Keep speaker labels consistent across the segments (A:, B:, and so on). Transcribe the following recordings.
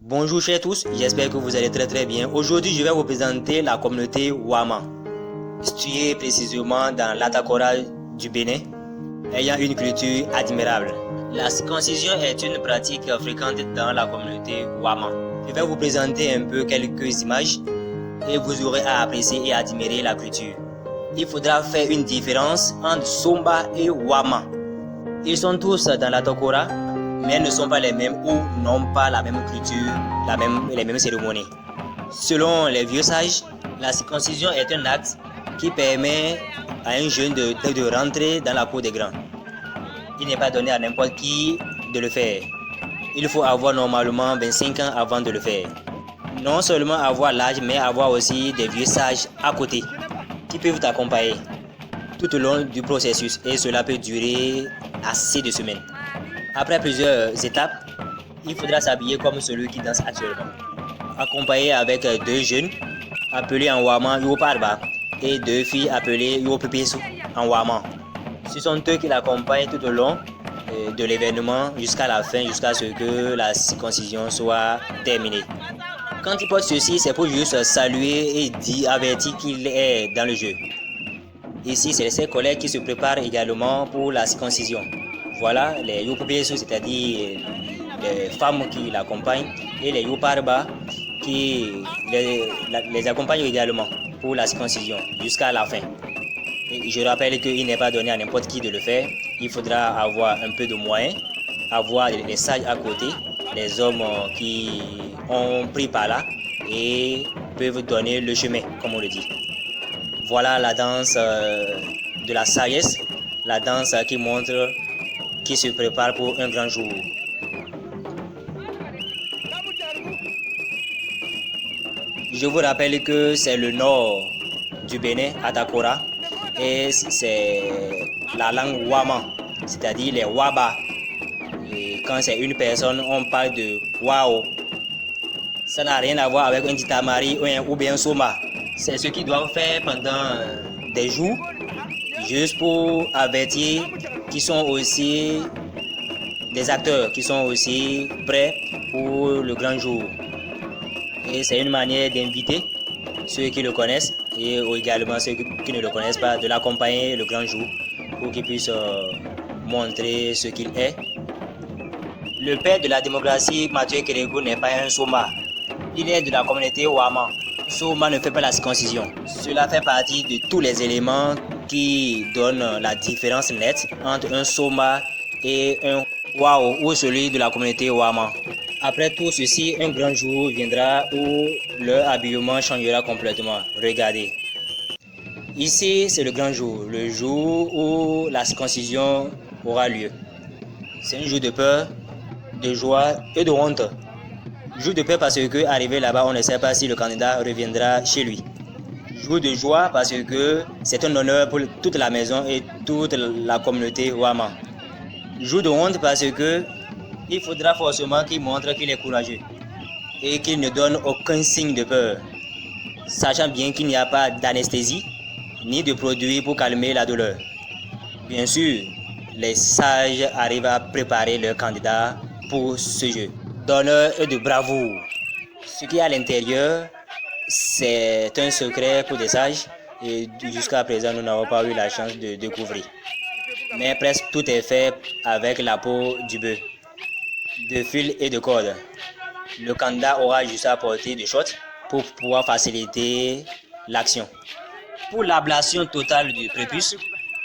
A: Bonjour chers tous, j'espère que vous allez très bien. Aujourd'hui, je vais vous présenter la communauté Wama, située précisément dans l'Atakora du Bénin, ayant une culture admirable. La circoncision est une pratique fréquente dans la communauté Wama. Je vais vous présenter un peu quelques images et vous aurez à apprécier et admirer la culture. Il faudra faire une différence entre Somba et Wama. Ils sont tous dans l'Atakora, mais ne sont pas les mêmes ou n'ont pas la même culture, les mêmes cérémonies. Selon les vieux sages, la circoncision est un acte qui permet à un jeune de rentrer dans la cour des grands. Il n'est pas donné à n'importe qui de le faire. Il faut avoir normalement 25 ans avant de le faire. Non seulement avoir l'âge, mais avoir aussi des vieux sages à côté qui peuvent t'accompagner tout au long du processus, et cela peut durer assez de semaines. Après plusieurs étapes, il faudra s'habiller comme celui qui danse actuellement, accompagné avec deux jeunes appelés en Wama Yoparba et deux filles appelées Yopipesu en Wama. Ce sont eux qui l'accompagnent tout au long de l'événement jusqu'à la fin, jusqu'à ce que la circoncision soit terminée. Quand il porte ceci, c'est pour juste saluer et avertir qu'il est dans le jeu. Ici, c'est ses collègues qui se préparent également pour la circoncision. Voilà les Yopipesu, c'est-à-dire les femmes qui l'accompagnent, et les Yoparba qui les accompagnent également pour la circoncision jusqu'à la fin. Et je rappelle qu'il n'est pas donné à n'importe qui de le faire. Il faudra avoir un peu de moyens, avoir les sages à côté, les hommes qui ont pris par là et peuvent donner le chemin, comme on le dit. Voilà la danse de la sagesse, la danse qui montre qui se prépare pour un grand jour. Je vous rappelle que c'est le nord du Bénin, Atakora, et c'est la langue Wama, c'est-à-dire les Waba. Et quand c'est une personne, on parle de Wao. Ça n'a rien à voir avec un Titamari ou bien un Soma. C'est ce qu'ils doivent faire pendant des jours, juste pour avertir qu'ils sont aussi des acteurs, qui sont aussi prêts pour le grand jour. Et c'est une manière d'inviter ceux qui le connaissent et également ceux qui ne le connaissent pas, de l'accompagner le grand jour pour qu'il puisse montrer ce qu'il est. Le père de la démocratie, Mathieu Kérékou, n'est pas un Soma. Il est de la communauté Wama. Soma ne fait pas la circoncision. Cela fait partie de tous les éléments qui donnent la différence nette entre un Soma et un Wao ou celui de la communauté Wama. Après tout ceci, un grand jour viendra où leur habillement changera complètement. Regardez. Ici, c'est le grand jour, le jour où la circoncision aura lieu. C'est un jour de peur, de joie et de honte. Jour de peur parce que, arrivé là-bas, on ne sait pas si le candidat reviendra chez lui. Jour de joie parce que c'est un honneur pour toute la maison et toute la communauté Wama. Jour de honte parce que il faudra forcément qu'il montre qu'il est courageux et qu'il ne donne aucun signe de peur, sachant bien qu'il n'y a pas d'anesthésie ni de produit pour calmer la douleur. Bien sûr, les sages arrivent à préparer leurs candidats pour ce jeu d'honneur et de bravoure. Ce qui est à l'intérieur, c'est un secret pour des sages et jusqu'à présent, nous n'avons pas eu la chance de découvrir. Mais presque tout est fait avec la peau du bœuf, de fil et de corde. Le candidat aura juste à porter des shorts pour pouvoir faciliter l'action. Pour l'ablation totale du prépuce,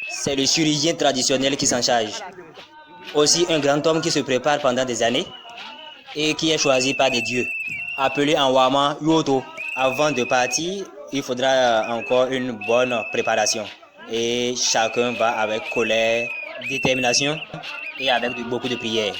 A: c'est le chirurgien traditionnel qui s'en charge. Aussi un grand homme qui se prépare pendant des années et qui est choisi par des dieux, appelé en Wama Yoto. Avant de partir, il faudra encore une bonne préparation. Et chacun va avec colère, détermination et avec beaucoup de prières.